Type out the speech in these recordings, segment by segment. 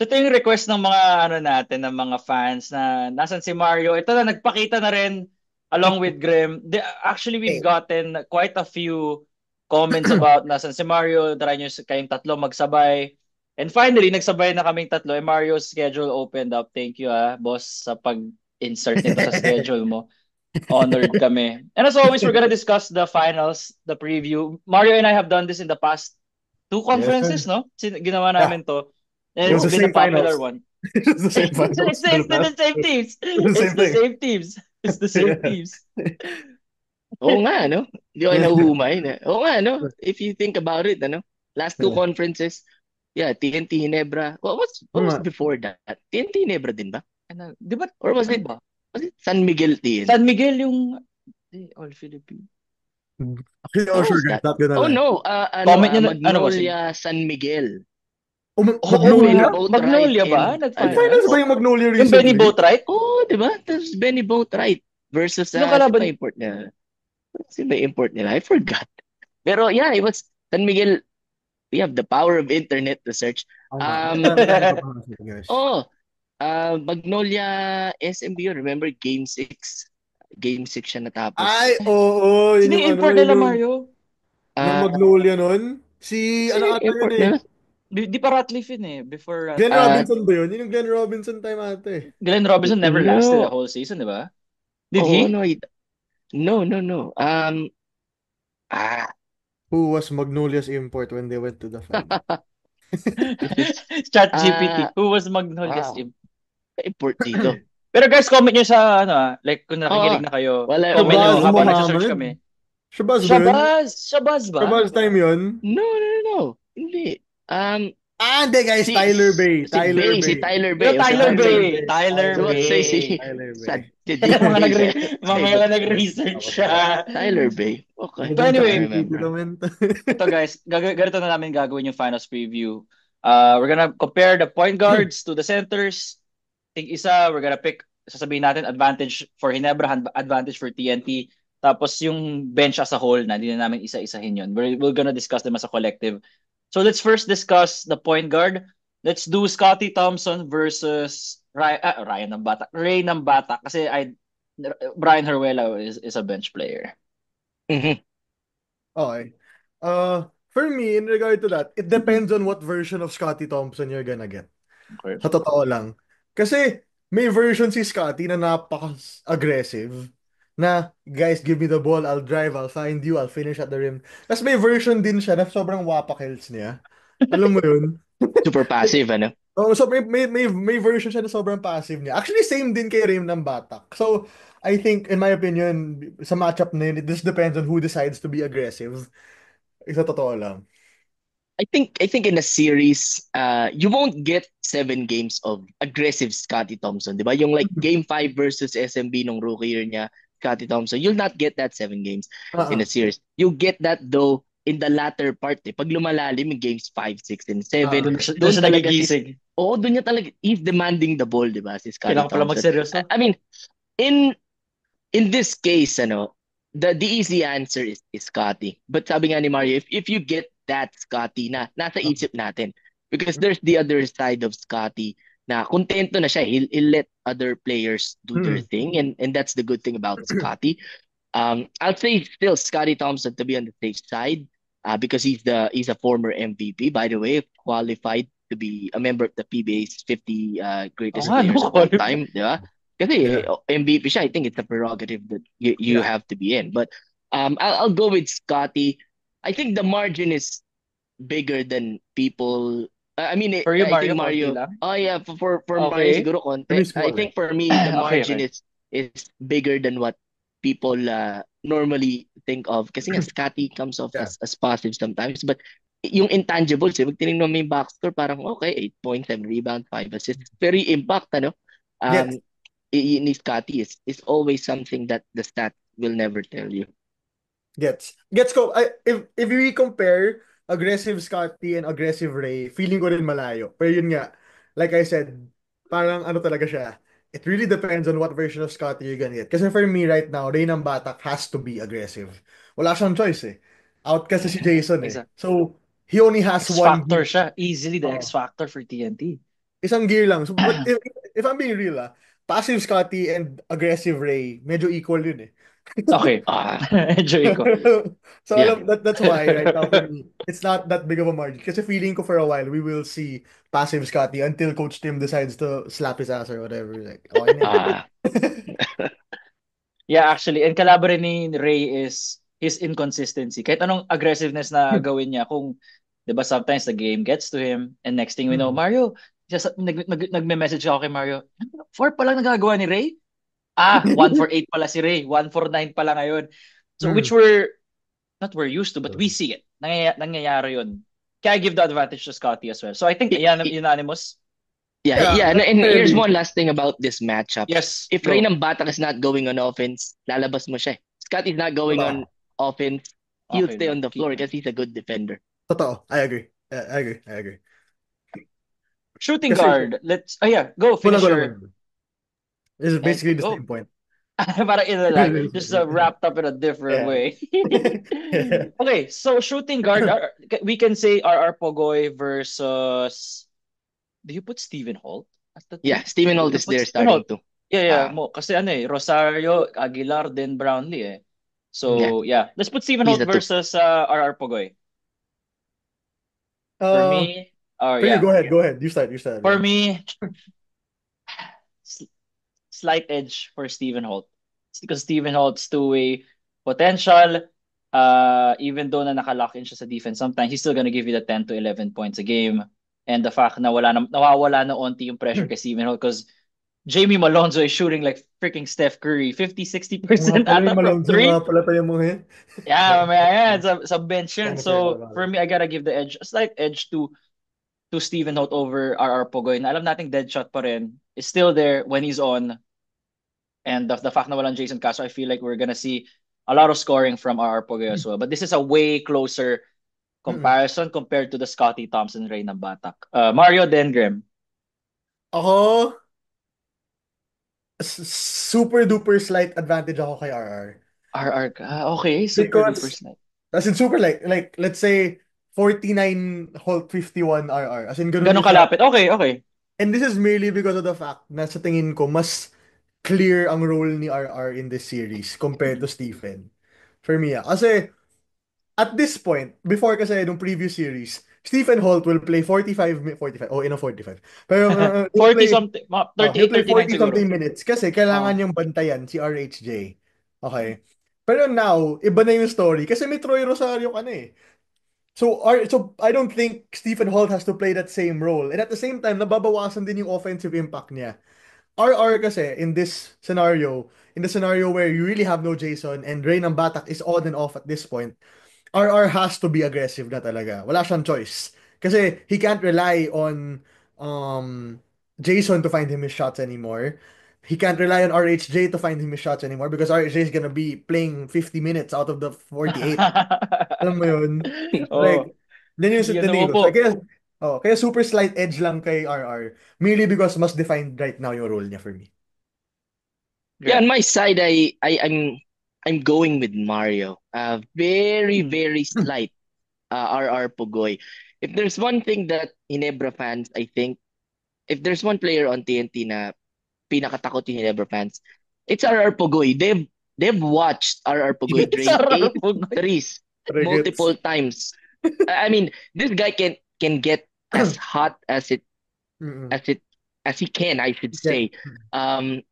ito yung request ng mga natin, ng mga fans na nasan si Mario. Ito na nagpakita na rin along with Grim. Actually, we've Eh, gotten quite a few comments about nasan si Mario. Try nyo kayong tatlo magsabay. And finally, nagsabay na kaming tatlo. Mario's schedule opened up. Thank you boss sa pag-insert nito sa schedule mo. Honored kami. And as always, we're gonna discuss the finals, the preview. Mario and I have done this in the past two Yes, conferences, sir. no? Ginawa Yeah, namin to. And it was it's the been a same popular finals. one. It was the same finals for the It's past. the same teams. It was the It's same the thing. same teams. It's the same Yeah. teams. Oo nga, no? Hindi ako nahuhumay na. Oo nga, no? If you think about it, ano? Last two Yeah. conferences, yeah, TNT Hinebra. Oo What was nga. before that? TNT Hinebra din ba? Di ba, Or ano ba? was it San Miguel San TNT? Miguel yung All Philippine. Actually, oh What sure was guys, that? not gonna Oh lie. no, Comment nyo na, ano ba? Sige. Magnolia San Miguel. Oo Benny nga. Magnolia? Boatwright Magnolia ba? and Nag-finals ba Nag-finals? oh, yung Magnolia Yung Benny recently? Boatwright? oh, di ba? Tapos Benny Boatwright versus Sino sino ba kalaban? import nila? Sino ba import nila? I forgot. Pero yeah, it was San Miguel. We have the power of internet to search. Oo nga. Um, Dami pa pa guys. oh, Magnolia SMBO, remember Game 6? Game 6 siya Ay, natapos. oo, yun Sino yung yung ano, import yun nila, yung Mario? Ah, Magnolia nun. Si, sino ano yung ata yun import eh. nila? Di pa Ratcliffe yun eh. Before Glenn Ratcliffe. Ah, Robinson ba yun? Yun yung Glenn Robinson time ate. Glenn Robinson never lasted a no. whole season, di ba? Did Oh, he? no, no. Ah, Who was Magnolia's import when they went to the final? Chat GPT. ah, Who was Magnolia's wow. imp? Import dito. Pero guys, comment nyo sa like kung Oo, nakikinig na kayo, comment wala nyo Shabazz, akong habang import. nagsa-search Mohammed. kami. Shabazz ba yun? Shabazz ba? Shabazz time yun? No. Hindi. Ah, hindi guys. Si Tyler Bay. si Tyler Bay, si Bay. Tyler Yo, Bay. O si Tyler Tyler. Tyler Bay. Bay. Tyler So Tyler let's say Bay. Bay. si Tyler sad Bay. si Bay siya. Mga Tyler. nagre-research Tapos siya. na. Tyler Bay. Ano Okay, So bang I chat anyway, GPT remember. naman? ito guys, ganito na namin gagawin yung finals preview. We're gonna compare the point guards to the centers. Tig isa, we're gonna pick, sasabihin natin, advantage for Hinebra, advantage for TNT. Tapos yung bench as a whole na, hindi na namin isa-isahin yun. We're gonna discuss them as a collective. So let's first discuss the point guard. Let's do Scotty Thompson versus Ryan ng Bata. Ray ng Bata. Kasi Brian Herwela is a bench player. Mhm. Okay. For me, in regard to that, it depends on what version of Scotty Thompson you're gonna get. Okay. Sa totoo lang. Kasi may version si Scotty na napaka-aggressive na, guys, give me the ball, I'll drive, I'll find you, I'll finish at the rim. Tapos may version din siya na sobrang wapak health niya. Alam mo yun? Super passive, ano? Oh, so may version siya na sobrang passive niya. Actually, same din kay Rim ng Batak. So, I think, in my opinion, sa matchup na yun, it just depends on who decides to be aggressive. Isa totoo lang. I think in a series, you won't get 7 games of aggressive Scotty Thompson, di ba? Yung like game 5 versus SMB nung rookie year niya, Scotty Thompson, you'll not get that 7 games in a Ah, series. You get that though in the latter part. Eh. Pag lumalalim yung games 5, 6, and ah, 7, Doon doon siya talaga nagigising. doon niya talaga, he's demanding the ball, di ba? Si Scotty Kailangan ko pala Thompson. magseryoso. I mean, in in this case, ano, the easy answer is Scotty. But sabi nga ni Mario, if you get that Scotty na nasa ah. isip natin, because there's the other side of Scotty na kontento na siya. He'll let other players do their Hmm. thing, and that's the good thing about Scotty. I'll say still Scotty Thompson to be on the safe side, because he's a former MVP, by the way, qualified to be a member of the PBA's 50 Oo greatest nga, no, players of all qualify. time, di ba? Kasi Yeah. MVP siya, I think it's a prerogative that you Yeah. have to be in. But I'll go with Scotty. I think the margin is bigger than people. I mean, For you, I think Mario, konti Mario. lang. Oh yeah, for Mario Okay. siguro konti. Kami I small eh. think for me the Okay, margin okay. is bigger than what people normally think of. Kasi nga Scotty comes off Yeah. as passive sometimes, but yung intangibles, pag tinignan mo yung box score, parang okay, 8 points, 7 rebound, 5 assists. Very impact, ano? Yes. Um, ni Scotty is always something that the stats will never tell you. Gets ko. If we compare aggressive Scotty and aggressive Ray, feeling ko rin malayo. Pero yun nga, like I said, parang ano talaga siya. It really depends on what version of Scotty you're gonna get. Kasi for me right now, Ray ng Batak has to be aggressive. Wala siyang choice eh. Out kasi si Mhm. Jason eh. Exact. So, he only has X one Factor hit. siya. Easily the X Oo. Factor for TNT. isang gear lang. So, but if I'm being real, passive Scotty and aggressive Ray, medyo equal yun eh. Okay. Ah, Enjoy ko. So yeah. that's why right now for me, it's not that big of a margin. Kasi feeling ko for a while, we will see passive Scotty until Coach Tim decides to slap his ass or whatever. Like, okay na. Ah, Yeah, actually, and kalaban rin ni Ray is his inconsistency. Kahit anong aggressiveness na gawin niya, kung, di ba, sometimes the game gets to him, and next thing we know, Mm. Mario, nagme-message ako kay Mario, 4 pa lang nagagawa ni Ray? Ah, 1 for 8 pala si Ray, 1 for 9 pala ngayon. So, which Mm. we're used to, but we see it. Nangyayari yun. Kaya I give the advantage to Scotty as well. So, I think, yan, unanimous. yeah, Yeah, and here's fairly. one last thing about this matchup. Yes, If go. Ray ng Batak is not going on offense, lalabas mo siya. Scott is not going on offense, he'll Okay stay na. on the Keep floor na. because he's a good defender. Totoo. I agree. I agree. Shooting Kasi, guard. Go, wala finish ko your, naman. This is and basically the go. same point. Parang like, just wrapped up in a different Yeah. way. Okay, so shooting guard, we can say RR Pogoy versus. Do you put Stephen Holt as the Yeah, two? Stephen Holt You is put there Stephen starting Holt. to. Yeah, Ah, kasi Rosario, Aguilar, then Brownlee eh. yeah, So yeah, let's put Stephen he's Holt the two. versus RR Pogoy. For Uh, me, oh for you, yeah, go ahead. Go ahead. You start. for Yeah. me, s- slight edge for Stephen Holt. It's because Stephen Holt's two-way potential. Even though na nakalock in siya sa defense, sometimes he's still gonna give you the 10 to 11 points a game. And the fact na nawawala na onti yung pressure kay Stephen Holt because Jamie Malonzo is shooting like freaking Steph Curry, 50, Mga 60% pala ata yung from Malonzo nga three. pala tayo mo eh. Yeah, mamaya yan, sa bench yan. Ano fair So, naman. for me, I gotta give the edge, a slight edge to Stephen Holt over RR Pogoy. Na alam nating dead shot pa rin. Is still there when he's on. And the fact na walang Jason Castro, I feel like we're gonna see a lot of scoring from RR Pogoy as well. But this is a way closer Mm-mm. comparison compared to the Scotty Thompson Ray ng Batak. Mario Dengram. Ako, super duper slight advantage ako kay RR. RR ka. Okay, super duper Because, snipe. as in super like let's say 49 Holt 51 RR. As in, ganun Ganon din siya. kalapit. Okay, okay. And this is merely because of the fact na sa tingin ko, mas clear ang role ni RR in this series compared to Stephen. For me, Kasi, at this point, before kasi nung previous series, Stephen Holt will play 45, oh, 45. Pero he'll 40 play, something, he'll 38, play 39 40 siguro. something minutes kasi kailangan Oh. niyang bantayan si RHJ. Okay? Mm. Pero now, iba na yung story kasi may Troy Rosario ka na eh. So I don't think Stephen Holt has to play that same role. And at the same time, nababawasan din yung offensive impact niya. RR kasi in the scenario where you really have no Jason and Ray ng Batak is on and off at this point, RR has to be aggressive na talaga. Wala siyang choice. Kasi he can't rely on Jason to find him his shots anymore. He can't rely on RHJ to find him his shots anymore because RHJ is gonna be playing 50 minutes out of the 48. Alam mo yun? Oh, Like, then yung hindi yan tingin ko. So, umupo. kaya super slight edge lang kay RR. Merely because mas defined right now yung role niya for me. Yeah, on Graham. my side, I'm going with Mario. Very, very slight RR Pugoy. If there's one thing that Hinebra fans, I think, if there's one player on TNT na pinakatakot yung Hinebra fans, it's RR Pugoy. They've watched RR Pugoy drain Sarap 8 po. threes Crickets. multiple times. I mean, this guy can get as hot as Mm-mm. he can, I should Yeah. say, um,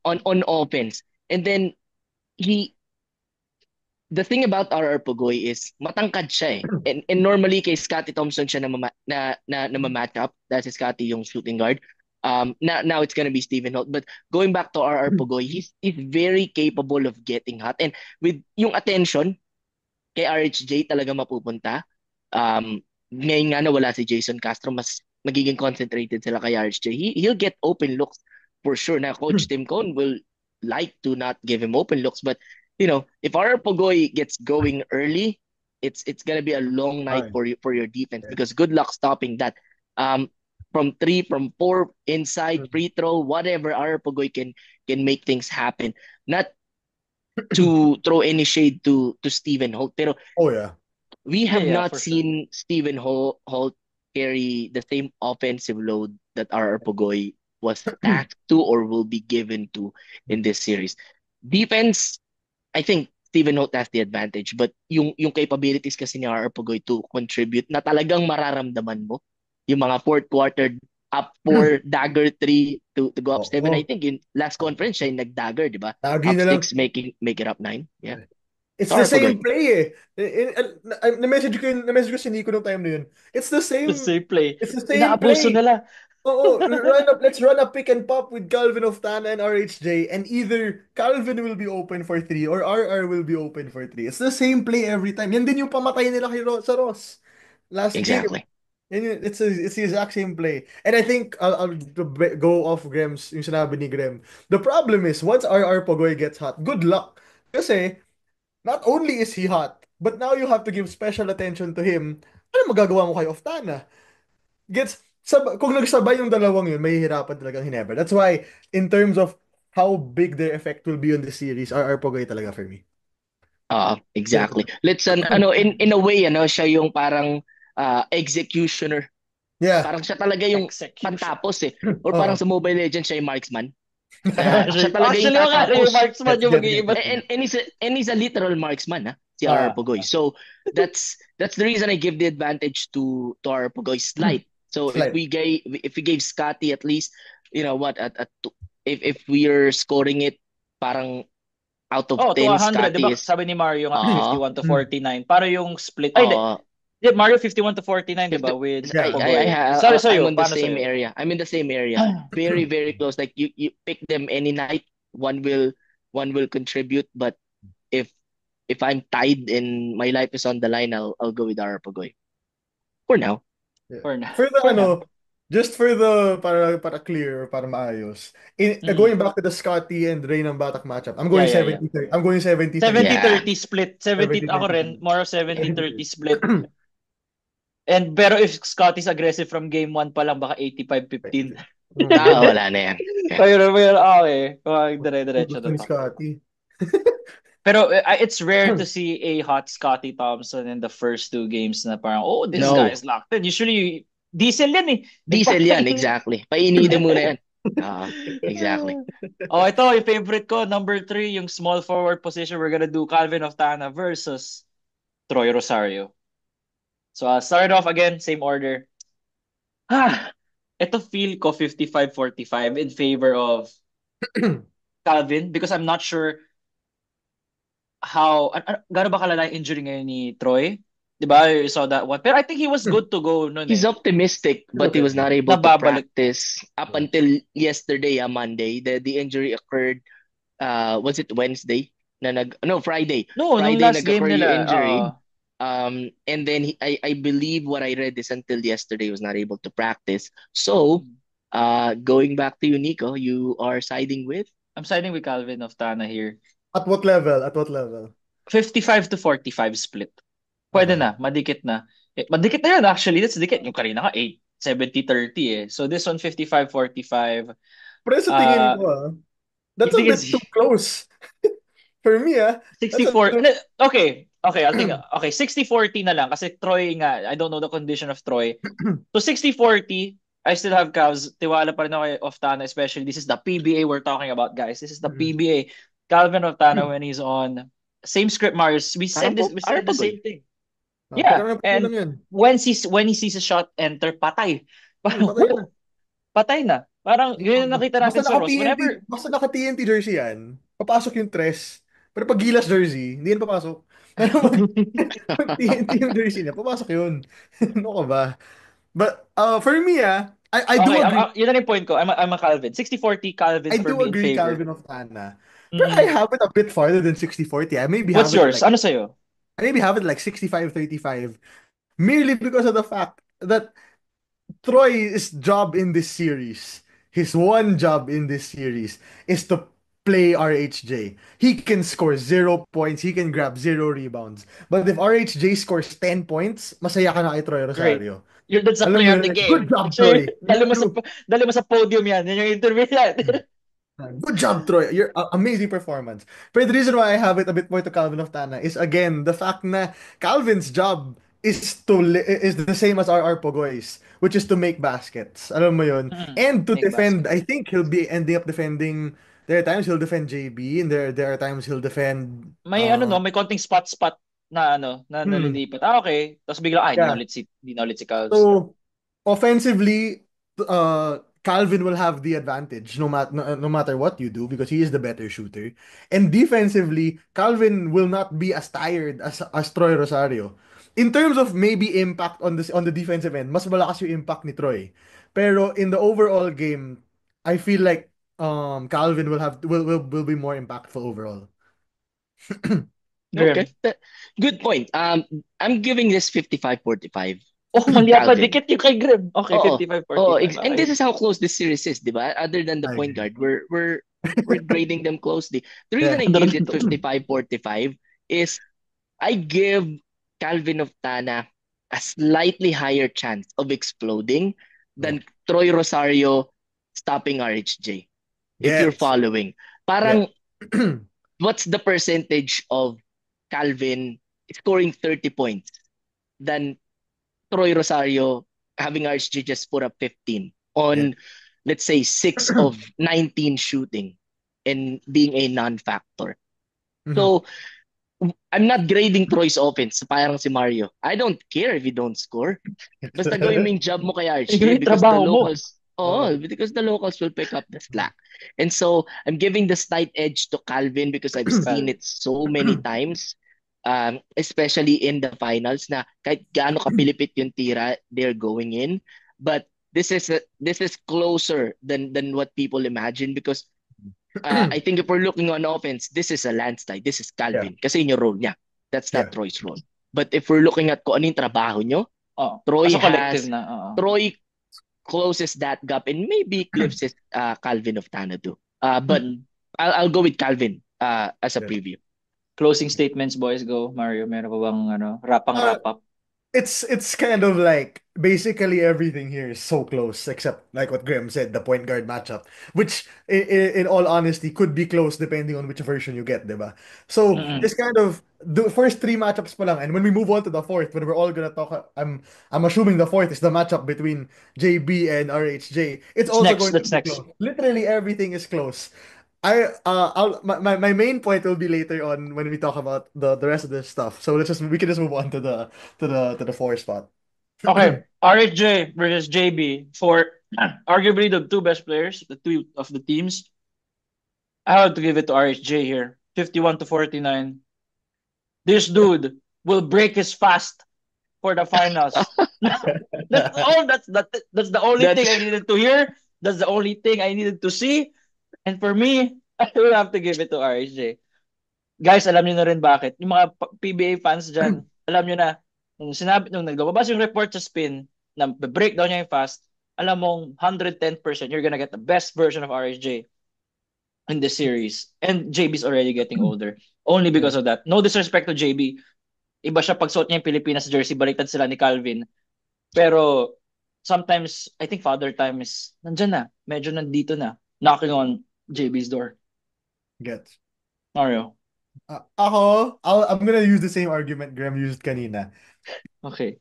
on offense. And then he the thing about RR Pugoy is matangkad siya eh. And normally kay Scotty Thompson siya na match up dahil si Scotty yung shooting guard. Now it's gonna be Stephen Holt. But going back to RR Pugoy, he's very capable of getting hot. And with yung attention kay RHJ talaga mapupunta. Ngayon nga na wala si Jason Castro, mas magiging concentrated sila kay RHJ. He'll get open looks for sure. Na Coach Tim Cone will like to not give him open looks, but if our Pogoy gets going early, it's gonna be a long night for your defense because good luck stopping that. From 3, from 4, inside, free throw, whatever, our Pogoy can make things happen. Not to throw any shade to Stephen Holt, pero Oh yeah. we have Yeah, not for sure. seen Stephen Holt carry the same offensive load that RR Pugoy was tasked to or will be given to in this series. Defense, I think Steven Holt has the advantage, but yung capabilities kasi ni RR Pugoy to contribute na talagang mararamdaman mo yung mga fourth quarter up 4, dagger 3 to go up 7. I Oo. think in last conference siya yung nag-dagger, di ba? Lagi Up na lang. 6, make it up 9. Yeah. It's the RR Pugoy. same play eh. Na-message ko si Nico nung time na yun. It's the The same same play. it's the same Inaabuso play. nila. Oo, let's run a pick and pop with Calvin Oftana and RHJ, and either Calvin will be open for three or RR will be open for three. It's the same play every time. Yan din yung pamatay nila sa Ross last game. Exactly. And it's the exact same play. And I think I'll go off Grem's yung sinabi ni Grem. The problem is once RR Pogoy gets hot, good luck. Kasi not only is he hot, but now you have to give special attention to him. Ano magagawa mo kay Oftana? Kung nagsabay yung dalawang yun, mahihirapan talagang Hinebra. That's why, in terms of how big their effect will be on the series, RR Pogoy talaga for me. Exactly. Let's in a way siya yung parang executioner. Yeah. Parang siya talaga yung Execution. pantapos eh. Or parang Oo. sa Mobile Legends siya yung marksman. Actually, Siya talaga yung yung tatapos. marksman yung Yes, mag-iiba. And he's a literal marksman, si RR Pugoy. So that's the reason I give the advantage to RR Pugoy slight. So Slight. if we gave Scotty at least, you know what, if we are scoring it parang out of Oh, to 10, 100, di Scotty ba? is Sabi ni Mario nga, Oo. 51 to 49. Para yung split. Ay, di, Mario 51 to 49, di ba? With Yeah. Pogoy. I'm Sa'yo, on the paano same sa'yo? area. I'm in the same area. Very, very close. Like you pick them any night, one will contribute. But if I'm tied and my life is on the line, I'll go with Arapagoy. For now. Yeah. For now. For the For now. just for the para clear, para maayos. Going back to the Scotty and Ray ng Batak matchup, I'm going Yeah. 70-30. I'm going 70-30. 70-30 split. 70 ako 70-30. rin. More of 70-30 split. And pero if Scotty's aggressive from game 1 pa lang, baka 85-15. Wala na yan. Pero okay. Dire-diretso Gusto na ni to. Scotty. Pero it's rare to see a hot Scotty Thompson in the first 2 games na parang, oh, this No. guy is locked in. Usually, diesel yan eh. Diesel yan, exactly. Painitin muna yan. Exactly. Oh, ito, yung favorite ko, number 3, yung small forward position. We're gonna do Calvin Oftana versus Troy Rosario. So, I'll start off again, same order. Ito feel ko 55-45 in favor of Calvin because I'm not sure how gaano ba kalala yung injury ngayon ni Troy? 'Di ba? You saw that one. Pero I think he was good to go noon. He's optimistic, but he was not able to Nababalik. practice up until yesterday, Monday. The injury occurred, was it Wednesday? Friday. No, nung Friday last game nag-occur yung nila. injury. And then I believe what I read is until yesterday he was not able to practice. So, going back to you, Nico, you are siding with? I'm siding with Calvin Oftana here. At what level? At what level? 55-45 split. Pwede na, madikit na. Madikit na yun actually. That's dikit. Yung kanina ka 70-30 eh. So this one 55-45. Pero sa tingin ko that's a bit too close. For me 64. Okay, I'll take okay, 60-40 na lang kasi Troy nga, I don't know the condition of Troy. So 60-40, I still have Cavs. Tiwala pa rin ako kay Oftana, especially this is the PBA we're talking about, guys. This is the PBA. Calvin Oftana when he's on. Same script, Marius. We said the same thing. Yeah, and when he sees a shot enter, patay. Patay na. Parang yun yung nakita natin sa Ross. Basta naka-TNT jersey yan, papasok yung tres. Pero pag Gilas jersey, hindi yan papasok. Pero pag TNT yung jersey niya, papasok yun. Ano ka ba? But for me I do agree. Yun na yung point ko. I'm a Calvin. 60-40 Calvin for me in favor. I do agree Calvin Oftana. But I have it a bit farther than 60-40. What's yours? Ano sa'yo? I maybe have it like 65-35. Merely because of the fact that Troy's job in this series, his one job in this series, is to play RHJ. He can score 0 points, he can grab 0 rebounds. But if RHJ scores 10 points, masaya ka na kay Troy Rosario. You're the player of the game. Good job, Troy. Dali mo sa podium yan. Yan yung interview yan. Good job, Troy. Your amazing performance. But the reason why I have it a bit more to Calvin Oftana is, again, the fact na Calvin's job is the same as our Pogoys, which is to make baskets. Alam mo yun? And to Make defend, basket. I think he'll be ending up defending. There are times he'll defend JB, and there are times he'll defend. May ano no, may konting spot na ano, na Hmm, nalilipat. Okay. Tapos bigla, yeah. hindi na ulit si Cavs. So offensively, Calvin will have the advantage no matter what you do because he is the better shooter. And defensively, Calvin will not be as tired as Troy Rosario. In terms of maybe impact on the defensive end, mas malakas yung impact ni Troy. Pero in the overall game, I feel like Calvin will be more impactful overall. Okay. Grim. Good point. I'm giving this 55-45 Oh, mali pa. Calvin. Dikit yung kay Grim. Okay, Oo. Oo, 55-45. and Okay. this is how close this series is, di ba? Other than the I point agree. guard, we're grading them closely. The reason Yeah. I gave it 55-45 is I give Calvin of Tana a slightly higher chance of exploding No. than Troy Rosario stopping RHJ. If you're Yes. following. Yeah. Parang, what's the percentage of Calvin scoring 30 points than Troy Rosario having RHJ just put up 15 Yeah. on, let's say, 6 of 19 shooting and being a non-factor. Mhm. So, I'm not grading Troy's offense. Parang si Mario. I don't care if you don't score. Basta gawin mo yung job mo kay RHJ Yung because the trabaho mo. locals, oh, because the locals will pick up the slack. And so, I'm giving the slight edge to Calvin because I've seen it so many times, especially in the finals na kahit gaano kapilipit yung tira, they're going in. But this is closer than what people imagine because I think if we're looking on offense, this is a landslide. This is Yeah. Calvin. Kasi yun yung role niya. That's Yeah. not Troy's role. But if we're looking at kung ano yung trabaho nyo, Oh, Troy as a collective has, na. Oo. Troy closes that gap and maybe eclipses Calvin of Tanadu. But I'll go with Calvin as a Yeah. preview. Closing statements, boys. Go. Mario, meron pa bang ano, Uh, wrap up? it's kind of like basically everything here is so close except like what Graham said, the point guard matchup, which in all honesty could be close depending on which version you get, diba? So Mm-mm. it's kind of the first three matchups pa lang, and when we move on to the fourth, when we're all gonna talk, I'm assuming the fourth is the matchup between JB and RHJ. It's That's also next. going to That's be next. close. Literally everything is close. My main point will be later on when we talk about the rest of this stuff. So we can just move on to the four spot. Okay. RHJ versus JB for arguably the two best players, the two of the teams. I have to give it to RHJ here. 51-49. This dude will break his fast for the finals. That's the only thing I That's needed to hear. That's the only thing I needed to see. And for me, I will have to give it to RJ. Guys, alam niyo na rin bakit. Yung mga PBA fans dyan, alam niyo na, nung naglabas yung report sa spin, na breakdown niya yung fast, alam mong 110% you're gonna get the best version of RSJ in this series. And JB's already getting older. Only Yeah. because of that. No disrespect to JB. Iba siya pag suot niya yung Pilipinas jersey, baliktad sila ni Calvin. Pero sometimes, I think father time is nandyan na. Medyo nandito na. Knocking on JB's door. Gets. Mario. I'm gonna use the same argument Graham used kanina. Okay.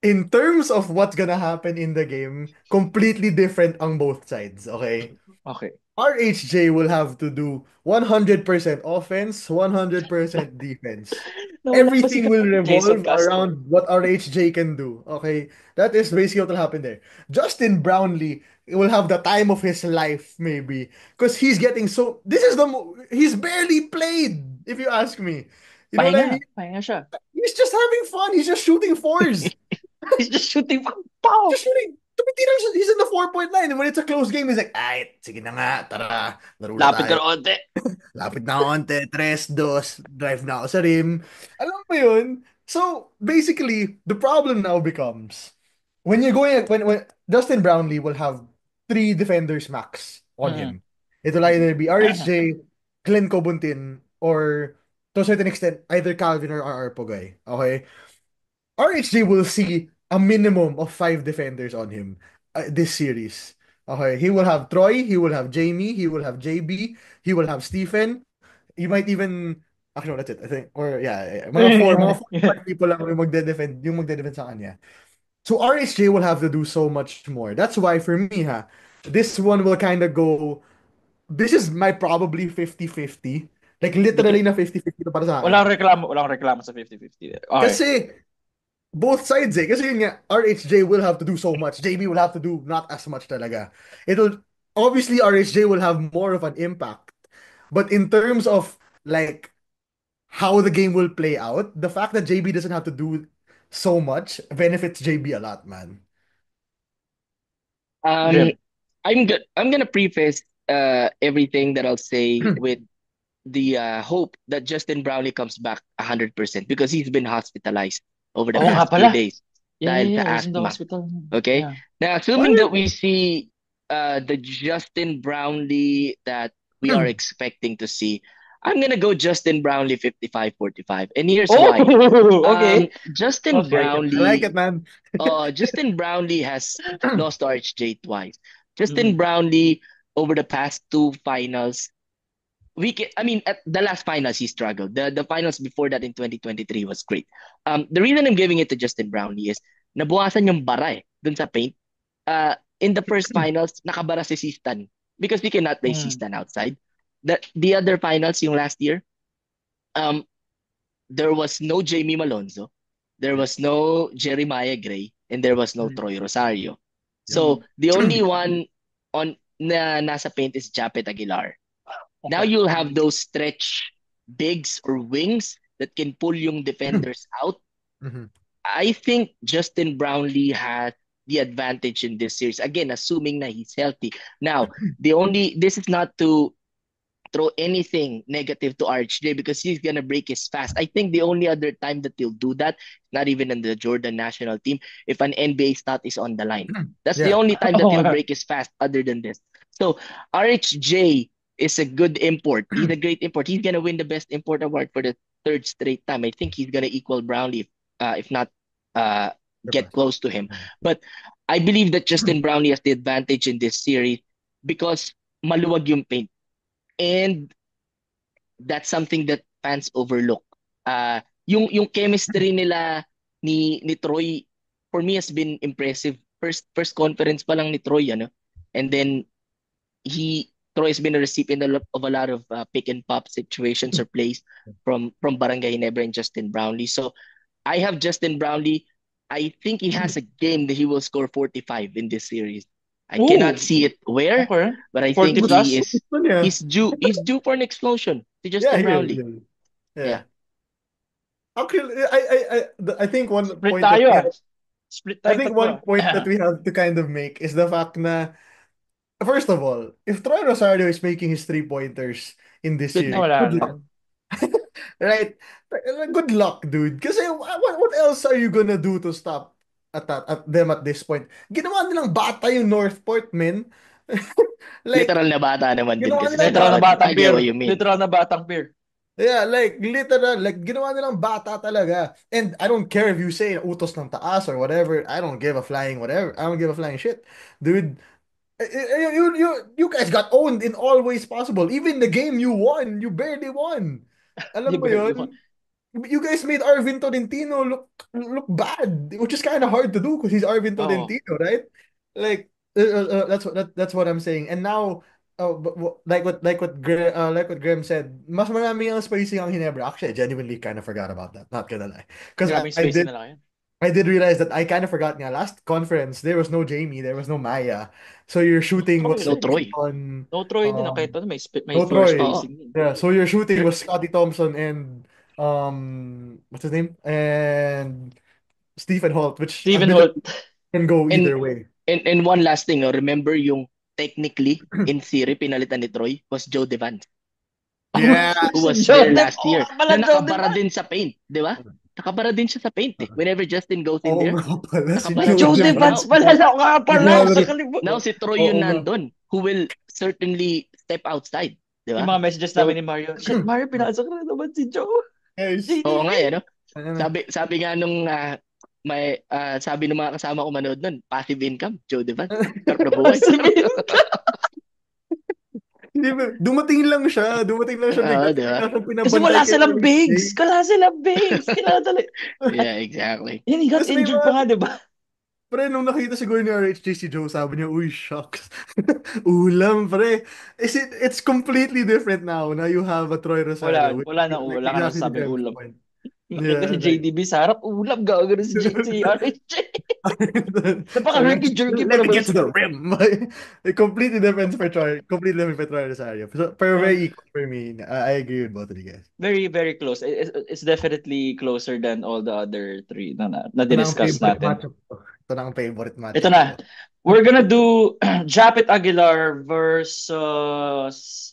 In terms of what's gonna happen in the game, completely different on both sides, okay? Okay. RHJ will have to do 100% offense, 100% defense. Nawala ba si Everything will Jason revolve Castro? around what RHJ can do. Okay? That is basically what will happen there. Justin Brownlee will have the time of his life, maybe. Because he's getting so. He's barely played, if you ask me. You know what I Pahinga. mean? Pahinga siya. He's just having fun. He's just shooting fours. He's just shooting from pow. Just shooting. Tumitira siya. He's in the 4-point line. And when it's a close game, he's like, ay, sige na nga, tara, laro na Lapit ka tayo. na onte. Lapit na ako onte, 3-2, drive na ako sa rim. Alam mo yun? So, basically, the problem now becomes, when Justin Brownlee will have three defenders max on Mm-mm. him. It'll either be RHJ, Glenn Cobuntin, or to a certain extent, either Calvin or RR Pogay. Okay? RHJ will see a minimum of five defenders on him this series. Okay, he will have Troy, he will have Jamie, he will have JB, he will have Stephen. He might even Actually, that's it. I think, or yeah. Mga four, five people lang yung magde-defend sa kanya. So RHJ will have to do so much more. That's why for me, this one will kind of go. This is my probably 50-50. Like literally na 50-50 na para sa akin. Walang reklamo sa 50-50. Okay. Kasi both sides Kasi yun nga, RHJ will have to do so much. JB will have to do not as much talaga. It'll, obviously RHJ will have more of an impact. But in terms of like how the game will play out, the fact that JB doesn't have to do so much benefits JB a lot, man. Um, Grim. I'm gonna preface everything that I'll say with the hope that Justin Brownlee comes back 100% because he's been hospitalized over the Oo nga past few pala. days dahil sa Yeah. He's in the asthma. hospital. Okay? Yeah. Now, assuming that we see the Justin Brownlee that we are expecting to see, I'm gonna go Justin Brownlee 55-45. And here's why. Okay. Justin Okay. I like it, Brownlee man. Justin Brownlee has lost to RHJ twice. Justin Mm. Brownlee over the past two finals, at the last finals he struggled. The finals before that in 2023 was great. The reason I'm giving it to Justin Brownlee is nabuwasan yung bara dun sa paint. In the first finals, nakabara si Sistan because we cannot play Mm. Sistan outside. The other finals yung last year, um, there was no Jamie Malonzo, there was no Jeremiah Gray, and there was no Mm. Troy Rosario. So Mm. the only one on na nasa paint is Japet Aguilar. Now Okay. you'll have those stretch bigs or wings that can pull yung defenders out. Mhm. I think Justin Brownlee has the advantage in this series. Again, assuming na he's healthy. Now, this is not to throw anything negative to RHJ because he's gonna break his fast. I think the only other time that he'll do that, not even in the Jordan national team, if an NBA stat is on the line. That's the Yeah. only time that Oo he'll nga. break his fast other than this. So RHJ is a good import. He's a great import. He's gonna win the best import award for the third straight time. I think he's gonna equal Brownlee, if not get close to him. But I believe that Justin Brownlee has the advantage in this series because maluwag yung paint. And that's something that fans overlook. Yung chemistry nila ni Troy for me has been impressive. First conference pa lang ni Troy and then Troy has been a recipient of a lot of pick and pop situations or plays from Barangay Ginebra and Justin Brownlee. So I have Justin Brownlee. I think he has a game that he will score 45 in this series. I cannot see it where, Okay. but I 40 think plus? he's due for an explosion to Justin Yeah, Brownlee. Yeah. Actually, I think one Split point that tayo we ah. have, Split I tayo think tatlo one ah. point that we have to kind of make is the fact na, first of all, if Troy Rosario is making his 3-pointers in this Good series, night. Wala good na. luck. Right? Good luck, dude. Kasi what else are you gonna do to stop at them at this point? Ginawa nilang bata yung Northport, men. Like, Literal na bata naman din ginawa kasi nilang Literal sila, na but bata. batang I get beer. what you mean. Literal na batang beer. Yeah, like literal, like ginawa nilang bata talaga. And I don't care if you say utos ng taas or whatever. I don't give a flying whatever. I don't give a flying shit. Dude, you guys got owned in all ways possible. Even the game you won, you barely won. Alam You mo barely yun? won. You guys made Arvin Tolentino look bad, which is kind of hard to do because he's Arvin Oo. Tolentino, right? Like that's what I'm saying. And now, like what Graham said, mas marami ang spacing ang Hinebra. Actually, I genuinely kind of forgot about that. Not gonna lie, because Grabing spacing na lang yan. I did realize that I kind of forgot nga last conference there was no Jamie, there was no Maya, so your No shooting Troy was No rin. Troy. on No Troy din. um Kahit ano, may no floor Troy. Oo. spacing din. Yeah, so your shooting was Scotty Thompson and what's his name? And Stephen Holt, which Steven Holt. admittedly can go And either way. and one last thing, remember yung technically in theory pinalitan ni Troy was Joe Devant Yeah. who was Si there Joseph. last year Oo nga pala, na Joseph. nakabara din sa paint, di ba? Nakabara din siya sa paint Whenever Justin goes in Oo there, nga pala si nakabara Joe siya. Devance Now, pala. Ako nga pala. Now, Sa kalimutan. now si Troy Oo yung nga. nandun who will certainly step outside, di Yung ba? mga messages So, namin ni Mario. Shit, Mario, pinasok na naman si Joe. Guys, oo nga no? ano na. Sabi nga nung sabi ng mga kasama ko manood nun, passive income, Joe Devant. Sarap na buhay. Dumating lang siya. Bigla. Di ba? Bigla siyang Kasi pinabantay wala kay silang RHJ. bigs. Wala silang bigs. Kailangan talaga. Yeah, exactly. Yan, he got Tapos may injured mga, pa nga, di ba? pre, nung nakita siguro ni RHJ si Joe, sabi niya, uy, shucks. Ulam, pre. It's completely different now. Now you have a Troy Rosario, which Wala is na, like wala ka na exactly sabing Graham's ulam. point. Nakita si Yeah, like, JDB sa harap, ulam, gagano si RHJ. Napaka-herky-jerky pa let me naman. get to the rim. Completely different for Troy Rosario. So, pero Uh, very equal for me. I agree with both of you guys. very, very close. It's definitely closer than all the other three na Ito na ang diniscuss favorite natin. matchup ko. Ito na ang favorite Ito matchup ko. na. We're gonna do Japet Aguilar versus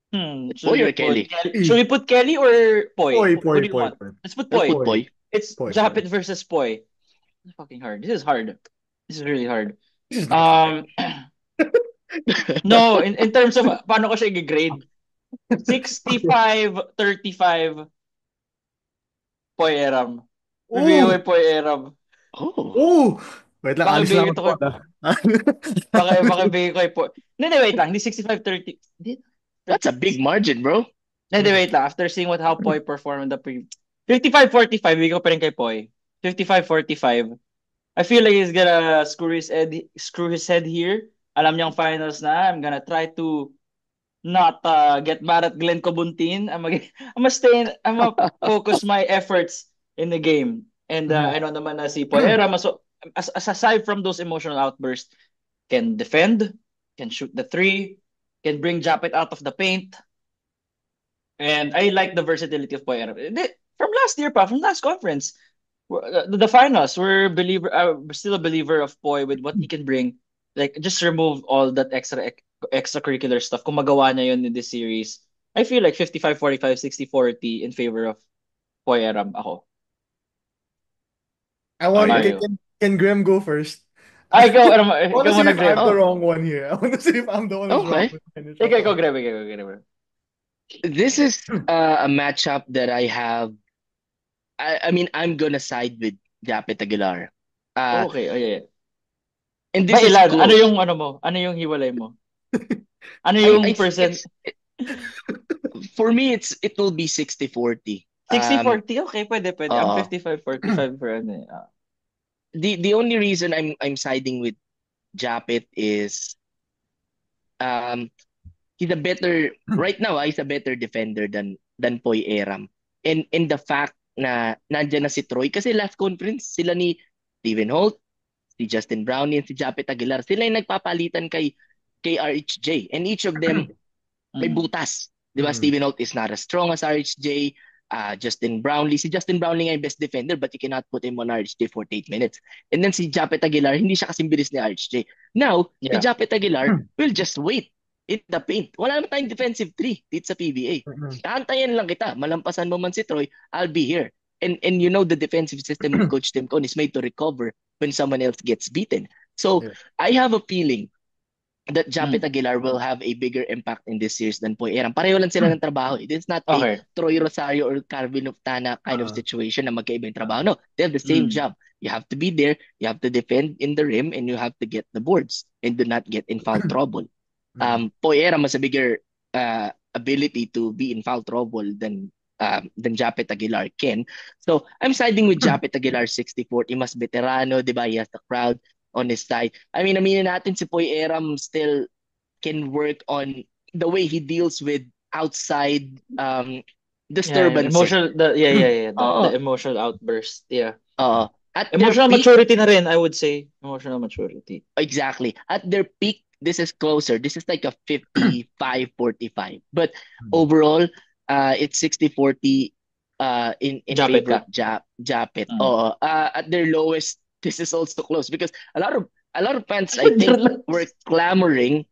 Boy or Kelly? Should we put Kelly or Poi? Who do you want? Poi. Let's put Let's Poi. put Boy. It's Poi. Japet versus Poi. It's fucking hard. This is hard. This is really hard. This is not hard. No, in terms of paano ko siya i-grade. 65-35 Poi Eram. Bibigyan ko Oh! kay Poi Eram. Oh, Oh! Wait lang, alis lang Bakibigay ako ito kay doon, bakibigay ko kay Poi. Hindi, wait lang. Hindi 65-30. Hindi, that's a big margin, bro. Hindi, wait lang. After seeing how Poi performed in the 55-45, bigay ko pa rin kay Poi. 55-45. I feel like he's gonna screw his head here. Alam niyang finals na. I'm gonna try to not get mad at Glenn Cobuntin. I'm gonna focus my efforts in the game. And I know naman na si Poera, aside from those emotional outbursts, can defend, can shoot the three, can bring Japet out of the paint. And I like the versatility of Poera. From last year from last conference, the finals, we're still a believer of Poi with what he can bring. Like, just remove all that extracurricular stuff. Kung magawa niya yun in this series, I feel like 55-45, 60-40 in favor of Poi Eram ako. Can Graham go first? Ay, ikaw, I want to see muna, if Graham. I'm the wrong one here. I want to see if I'm the one who's wrong. Okay. Ikaw, Graham. This is a matchup that I have. I mean, I'm gonna side with Japet Aguilar. Okay, oh yeah. And this is Ilan? close. Ano yung ano mo? Ano yung hiwalay mo? Ano yung percent? For me, it will be 60-40. 60-40? Okay, pwede. I'm 55-45 for ano eh. The only reason I'm siding with Japet is he's a better right now. He's a better defender than Poi Eram. And the fact na nandiyan na si Troy kasi last conference sila ni Steven Holt, si Justin Brownlee, and si Japet Aguilar. Sila yung nagpapalitan kay RHJ, and each of them may butas. Di ba? Steven Holt is not as strong as RHJ. Justin Brownlee. Si Justin Brownlee nga yung best defender, but you cannot put him on RHJ 48 minutes. And then si Japet Aguilar, hindi siya kasing bilis ni RHJ. Now, si Japet Aguilar will just wait in the paint. Wala naman tayong defensive three dito sa PBA. Kaantayan lang kita. Malampasan mo man si Troy, I'll be here. And you know the defensive system of Coach Tim Cone is made to recover when someone else gets beaten. So, I have a feeling that Japet Aguilar will have a bigger impact in this series than Poi Eram. Pareho lang sila ng trabaho. It is not a Troy Rosario or Carvin Oftana kind of situation na magkaiba yung trabaho. No, they have the same job. You have to be there, you have to defend in the rim, and you have to get the boards and do not get in foul trouble. Poi Eram has a bigger ability to be in foul trouble than Japet Aguilar can. So, I'm siding with Japet Aguilar 60-40. Mas veterano, di ba? He has the crowd on his side. I mean, aminin natin si Poi Eram still can work on the way he deals with outside disturbances. The emotional outburst. Yeah. At emotional maturity na rin, I would say. Emotional maturity. Exactly. At their peak, this is closer. This is like a 55-45. But overall, it's 60-40 in favor of Japet. At their lowest, this is also close because a lot of fans I think were clamoring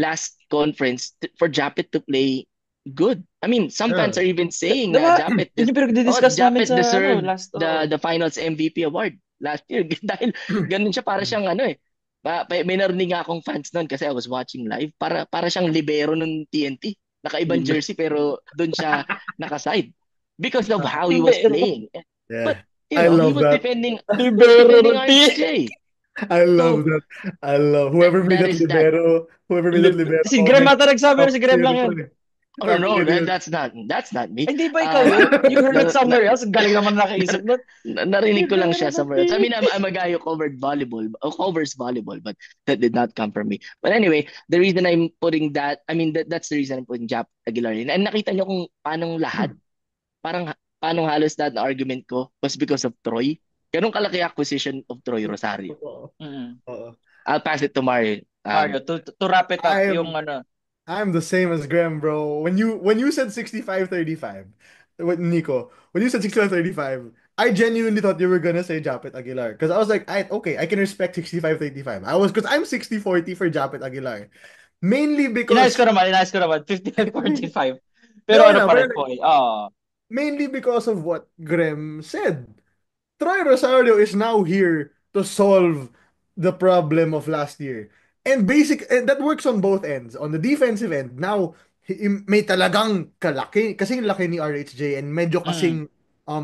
last conference for Japet to play good. I mean, some fans are even saying that Japet deserved the finals MVP award last year dahil ganun siya, para siyang ano eh. May narinig nga akong fans noon kasi I was watching live, para siyang libero ng TNT. Nakaibang jersey pero doon siya nakaside because of how he was playing. But he was defending RHJ. I love So, that. I love whoever made That that is that. libero. Whoever made that libero si Graham comment. ata nagsabi, Top si Graham tier lang pa yun. eh. Oh Top no, tier yun. that's not me. Ay, hindi ba ikaw yun? You heard it Na, na, somewhere else? Galing naman nakaisip nun. narinig ko Iba lang na siya naman, somewhere else. I P. mean, I'm a guy who covered volleyball, covers volleyball, but that did not come from me. But anyway, the reason I'm putting that, I mean, that's the reason I'm putting Jap Aguilar in. And nakita niyo kung paanong lahat, parang paanong halos lahat na argument ko was because of Troy. Ganun kalaki acquisition of Troy Rosario. Oo. Mm. Oo. I'll pass it to Mario. Mario, to wrap it up, yung I'm ano, I'm the same as Graham, bro. When you said 65-35, what Nico, when you said 65-35, I genuinely thought you were gonna say Japet Aguilar. Because I was like, okay, I can respect 65-35. Because I'm 60-40 for Japet Aguilar. Mainly because inayos ko naman, 55-45. Pero no, ano no, pa pero rin po eh. Oo. mainly because of what Graham said. Troy Rosario is now here to solve the problem of last year. And that works on both ends. On the defensive end, now may talagang kalaki kasing laki ni RHJ and medyo Mm. kasing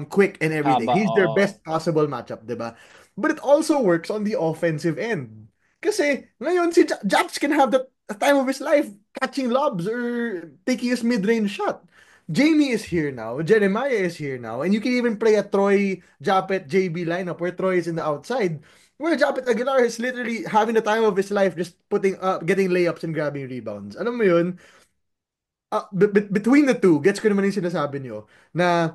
quick and everything. Haba, He's their oo. best possible matchup, 'di ba? But it also works on the offensive end. Kasi ngayon si Japs can have the time of his life catching lobs or taking his mid-range shot. Jamie is here now. Jeremiah is here now. And you can even play a Troy, Japet, JB lineup where Troy is in the outside. Where Japet Aguilar is literally having the time of his life just getting layups and grabbing rebounds. Alam mo yun? Between the two, gets ko naman yung sinasabi nyo na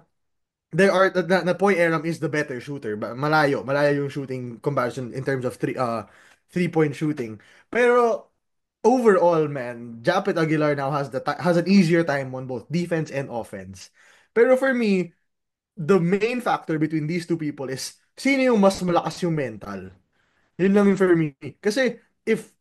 na Poy Aram is the better shooter. Malayo yung shooting comparison in terms of three-point shooting. Pero overall, man, Japet Aguilar now has an easier time on both defense and offense. Pero for me, the main factor between these two people is sino yung mas malakas yung mental. Yun lang yung for me. Kasi if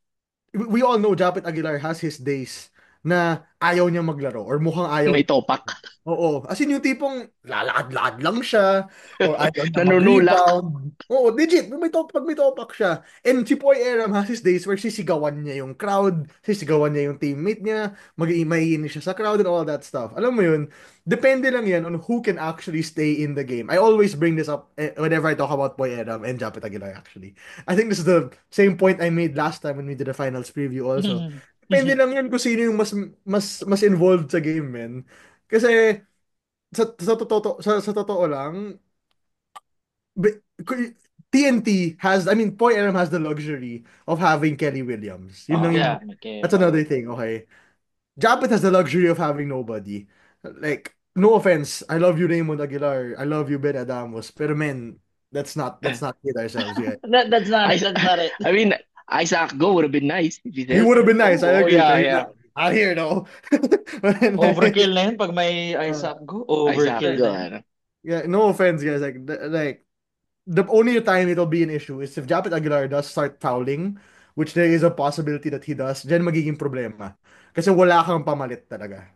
we all know Japet Aguilar has his days na ayaw niya maglaro or mukhang ayaw. May topak. Oo. As in yung tipong lalakad-lakad lang siya or ayaw niya Nanunulak. mag-rebound. Oo, legit. Pag may topak siya. And si Poy Aram has his days where sisigawan niya yung crowd, sisigawan niya yung teammate niya, mag-iimayin siya sa crowd and all that stuff. Alam mo yun, depende lang yan on who can actually stay in the game. I always bring this up whenever I talk about Poy Aram and Japet Aguilar actually. I think this is the same point I made last time when we did a finals preview also. Depende lang yan kung sino yung mas involved sa game, man. Kasi sa totoo lang, bi- TNT has, I mean, Poy Aram has the luxury of having Kelly Williams. Yun lang yung, Yeah, okay. that's another thing, okay? Japet has the luxury of having nobody. Like, no offense, I love you Raymond Aguilar, I love you Ben Adamos, pero man, let's not kid ourselves yet. That's not I, it. That's not it. I mean, Isaac Go would have been nice if he He said. would have been nice, I Oh, agree, yeah, pero he's yeah. not here though. But then, Overkill na yun pag may Isaac Go. Isaac Overkill Go. na yun. Ano. yeah, no offense guys, like the only time it'll be an issue is if Japet Aguilar does start fouling, which there is a possibility that he does, then magiging problema. Kasi wala kang pamalit talaga.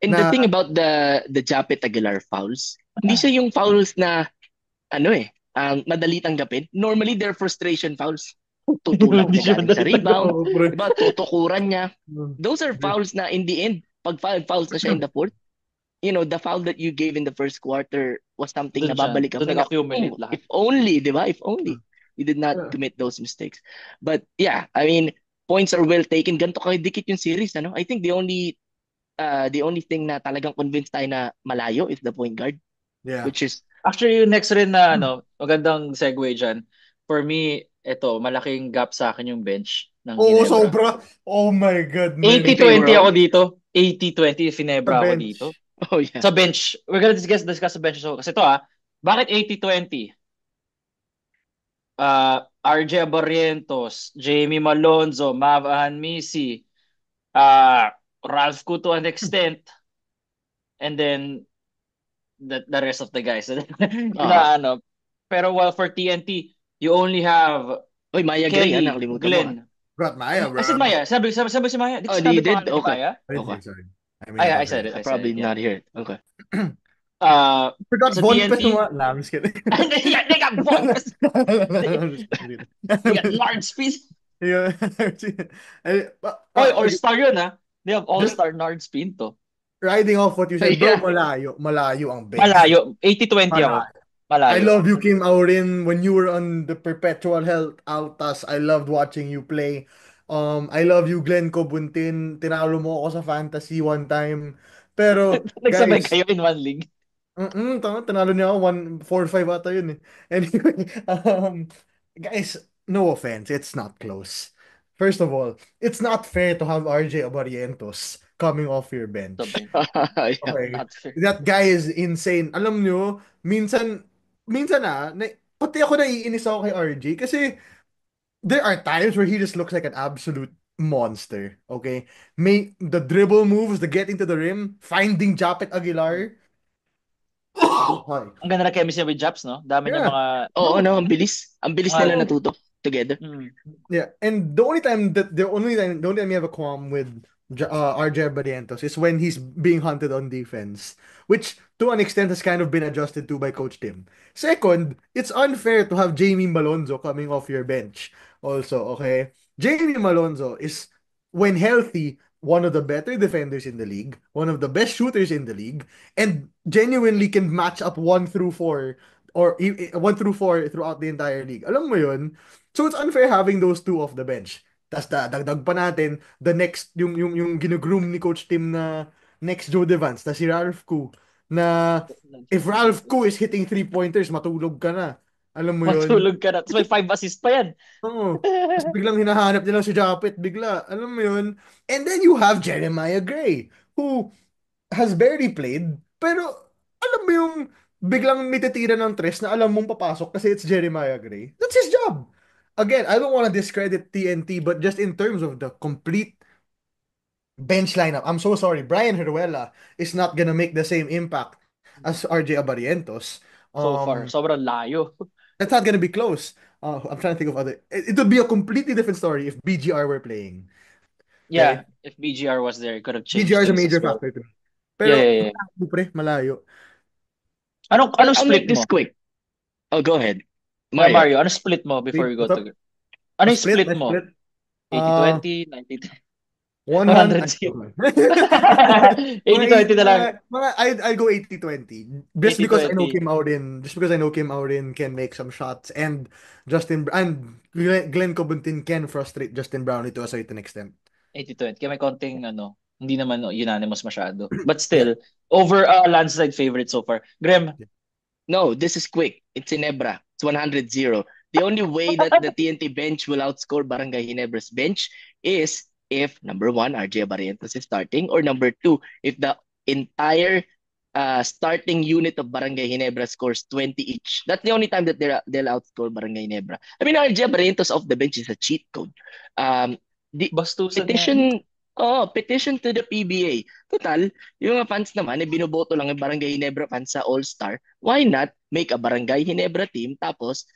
And the Na, thing about the Japet Aguilar fouls, hindi siya yung fouls na ano madali tanggapin. Normally, they're frustration fouls. Tutulak Hindi niya siya galing sa madali rebound. oh, pre. Diba? Tutukuran niya. Those are fouls na in the end, pag fouls na siya in the fourth, the foul that you gave in the first quarter was something Doon na siya. babalik ka Doon pa na, nag-accumulate lahat. if only, di ba? If only. You did not Yeah. commit those mistakes. But yeah, I mean, points are well taken. Ganito kayo dikit yung series, ano? I think the only thing na talagang convinced tayo na malayo is the point guard, Yeah. which is Actually, yung next rin na magandang segue dyan. For me, ito, malaking gap sa akin yung bench ng Oo, Ginebra. sobra. Oh my God, man. 80-20 Favor ako dito. 80-20 Sa Ginebra ako bench. dito. oh yeah. Sa bench, we're gonna discuss the bench. So, kasi ito bakit 80-20? RJ Barrientos, Jamie Malonzo, Mav Ahanmisi, Ralph Ku to an extent, and then the rest of the guys. Na, pero while for TNT, you only have Oy, Maya Gray, Kelly, nakalimutan mo. Glenn. Brat Maya, I said bro. Maya. Sabi si Maya. Di ko Oh, sinabi you did? pangalan ni Okay. Maya. I Okay. did, sorry. I said it. I I said probably it, yeah. not heard. Okay. Forgot Sa Von TNT. Pesuma. Nah, I'm just kidding. Yeah, they got bonus. I'm just kidding. They got large speed. Yeah. Oy, all-star yun, ha? They have all-star large spin to. Riding off what you said, bro, Yeah. malayo ang bench. Malayo. 80-20 ako. I Malayo. love you, Kim Aurin. When you were on the Perpetual Health Altas, I loved watching you play. I love you, Glenn Cobuntin. Tinalo mo ako sa fantasy one time. Pero, Nagsabay guys, kayo in one league. tama, tinalo niya ako 1-4-5 ata yun eh. Anyway, guys, no offense, it's not close. First of all, it's not fair to have RJ Abarientos coming off your The bench. bench. Yeah. Okay. Not fair. That guy is insane. Alam nyo, minsan pati ako naiinis ako kay RJ kasi there are times where he just looks like an absolute monster. Okay? The dribble moves, the getting to the rim, finding Japet Aguilar. Hi. Ang ganda na chemistry with Japs, no? Dami niya Yeah. mga... Oo, no, ang bilis. Ang bilis mga nila natuto together. Yeah, and the only time you have a qualm with RJ Barrientos is when he's being hunted on defense, which to an extent has kind of been adjusted to by Coach Tim. Second, it's unfair to have Jamie Malonzo coming off your bench. Also, okay, Jamie Malonzo is, when healthy, one of the better defenders in the league, one of the best shooters in the league, and genuinely can match up 1 through 4 or 1 through 4 throughout the entire league. Alam mo yun? So it's unfair having those two off the bench. Tapos dagdag pa natin, the next, yung ginugroom ni Coach Tim na next Joe Devance, na si Ralph Koo, na if Ralph Koo is hitting 3-pointers, matulog ka na. Alam mo yun? Matulog ka na. Tapos may 5 assists pa yan. Oo. Tapos biglang hinahanap nila si Japet, bigla. Alam mo yun? And then you have Jeremiah Gray, who has barely played, pero alam mo yung biglang may titira ng tres na alam mong papasok kasi it's Jeremiah Gray. That's his job. Again, I don't want to discredit TNT, but just in terms of the complete bench lineup, I'm so sorry. Brian Heruela is not gonna make the same impact as RJ Abarientos. So far. Sobrang layo. That's not gonna be close. I'm trying to think of other. It would be a completely different story if BGR were playing. Yeah. Okay? If BGR was there, it could have changed BGR is a things major as well. factor too. Yeah, Pero yeah, yeah. malayo, pre, malayo. Anong I'll split make this mo? quick. Oh, go ahead. Mario, Mario. anong split mo before we go What's up? to... Ano My yung split my mo? split. 80-20, 90-10, 100. 100-0. Mga 80-20 na lang. I'll go 80-20. Just because I know 80-20. Kim Aurin can make some shots, and Glenn Cobuntin can frustrate Justin Brownlee to a certain extent. 80-20. Kaya may konting hindi naman unanimous masyado. But Yeah. still, over landslide favorite so far. Graham, No, this is quick. It's Ginebra. It's 100-0. The only way that the TNT bench will outscore Barangay Ginebra's bench is if, number one, RJ Barrientos is starting, or number two, if the entire starting unit of Barangay Ginebra scores 20 each. That's the only time that they'll outscore Barangay Ginebra. I mean, RJ Barrientos off the bench is a cheat code. The bastusan yan. petition to the PBA. Total, yung mga fans naman, binoboto lang yung Barangay Ginebra fans sa All-Star. Why not make a Barangay Ginebra team tapos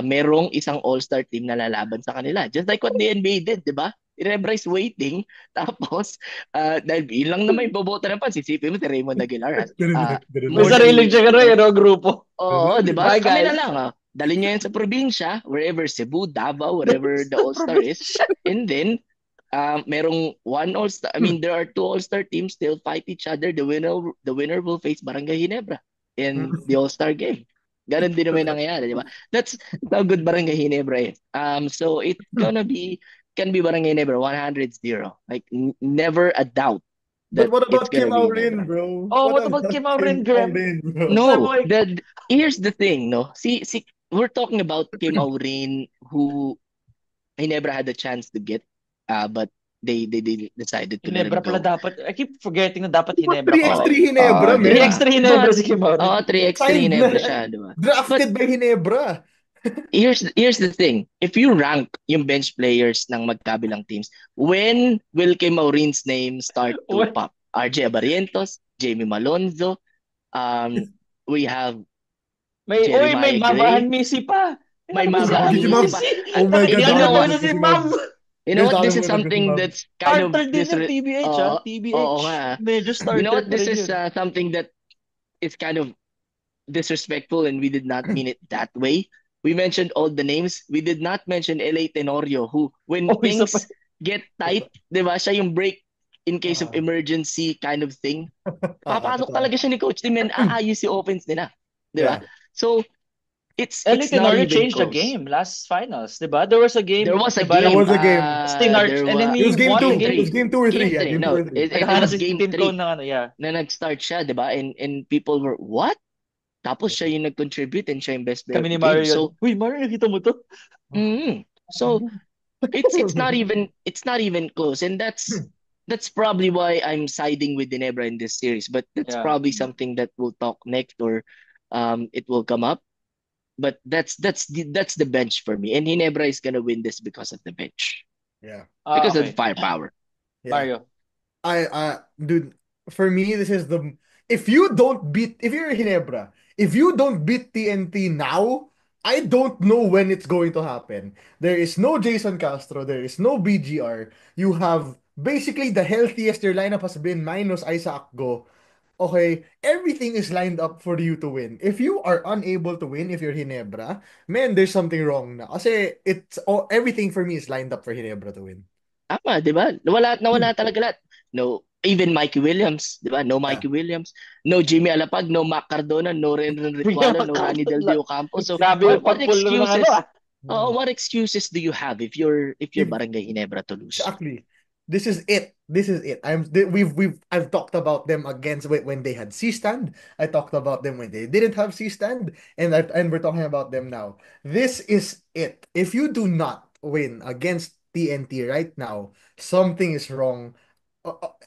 merong isang All-Star team na lalaban sa kanila? Just like what the NBA did, di ba? Ginebra is waiting. Tapos, dahil yun lang naman yung boboto ng fans, isipin mo si Raymond Aguilar. May sariling siya grupo. Oo, di ba? Bye, Kami guys. na lang. Dali nyo yan sa probinsya, wherever Cebu, Davao, wherever the All-Star is. And then, merong one All-Star. I mean, there are two All-Star teams. They'll fight each other. The winner will face Barangay Ginebra in the All-Star game. Ganon din naman nangyayari, di ba? That's how good Barangay Ginebra is. So it's can be Barangay Ginebra 100-0. Like never a doubt. But what about Kim Aurin, bro? Oh, what about Kim Aurin, Graham? No, here's the thing, no. See, we're talking about Kim Aurin, who Ginebra had a chance to get, but they decided to let him Ginebra go. pala dapat. I keep forgetting na dapat Ginebra. 3x3 Ginebra, man. 3x3 Ginebra si Kim Aurin. 3x3 Ginebra siya, di ba? Drafted by Ginebra. Here's the thing. If you rank yung bench players ng magkabilang teams, when will Kim Aurin's name start to pop? RJ Abarientos, Jamie Malonzo, we have may Mamahan Missy pa. May Mamahan Missy. Oh my God. Si Ma'am. You know what? This is something that's kind of TBH. Medyo started. You know what? This is something that is kind of disrespectful, and we did not mean it that way. We mentioned all the names. We did not mention L.A. Tenorio, who, when things get tight, di ba, siya yung break in case of emergency kind of thing. Papasok talaga siya ni Coach Tim and aayos yung offense nila. Di ba? So, LA it's not Tenorio even changed the close. game last finals, diba? There was a There game, was a diba? There game. was a game. Stinarch, There and then was It was he game won the game 2. It was game. three. game 2 or 3. Game Yeah, three. game 2 No, or 3. it Naghahanap was si game Tim three Cone ng ano, yeah. na nag-start siya, di ba? And people were, what? Tapos siya yung nag-contribute and siya yung best player Kami of ni the game. Mario yun. So, Uy, Mario, nakita mo to? so it's not even close, and that's probably why I'm siding with Ginebra in this series. But that's Yeah. probably something that we'll talk next, or it will come up. But that's the bench for me, and Ginebra is gonna win this because of the bench, Yeah. because of the Okay. firepower. Yeah. Mario. Dude, for me, this is if you're Hinebra, if you don't beat TNT now, I don't know when it's going to happen. There is no Jason Castro, there is no BGR. You have basically the healthiest your lineup has been minus Isaac Go. Okay, everything is lined up for you to win. If you are unable to win, if you're Hinebra, man, there's something wrong na. Kasi everything for me is lined up for Hinebra to win. Tama, di ba? Nawala talaga lahat. No, even Mikey Williams, di ba? No Yeah. Mikey Williams, no Jimmy Alapag, no Mac Cardona, no Renren Ritualo, no Rani Del Dio Campo. So Grabe yung what pagpull ng ano, excuses? ah. What excuses do you have if you're If Barangay Ginebra to lose? Exactly. This is it. This is it. I've talked about them against when they had C stand. I talked about them when they didn't have C stand, and we're talking about them now. This is it. If you do not win against TNT right now, something is wrong.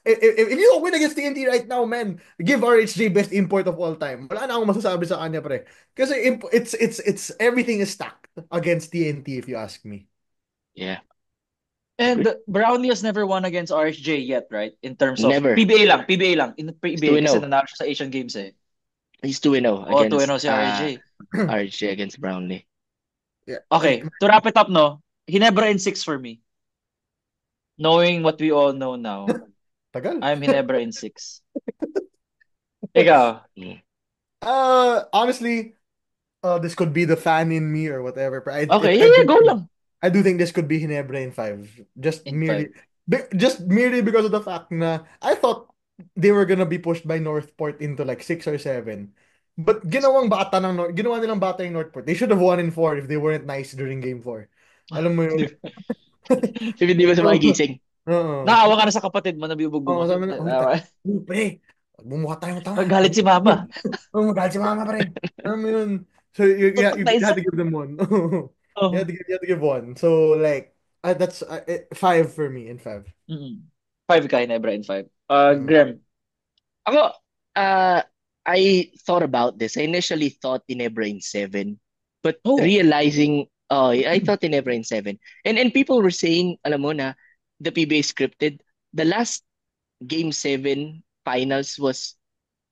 If you don't win against TNT right now, man, give RHJ best import of all time. Wala na akong masasabi sa kanya, pre. Kasi it's everything is stacked against TNT if you ask me. Yeah. And Brownlee has never won against RSJ yet, right? In terms of Never. PBA lang. In He's PBA 2-0. kasi nanalo siya sa Asian Games eh. He's 2-0 Oh, 2-0 against si RSJ. RJ against Brownlee. Yeah. Okay, to wrap it up, no? Hinebra in 6 for me. Knowing what we all know now, Tagal. I'm Hinebra in 6. Ikaw? Honestly, this could be the fan in me or whatever. But Okay, yeah, go lang. I do think this could be Hinebra in 5. Just In merely because of the fact na I thought they were gonna be pushed by Northport into like 6 or 7. But ginawa nilang bata yung Northport. They should have won in 4 if they weren't nice during game 4. Alam mo yun? If hindi mo sa magising. Oo. Naawa ka na sa kapatid mo na bibugbog. Sabi na, pre, magmumukha tayong tanga. Magalit si mama. Magalit si mama pa rin. Alam mo yun? So you had to give them one. Oh. You had to give one. So like that's 5 for me in 5. 5 ka, Hinebra in 5. Graham. Ako, I thought about this. I initially thought Ginebra in 7, but realizing, I thought Ginebra in 7. And people were saying, alam mo na, the PBA scripted. The last game 7 finals was,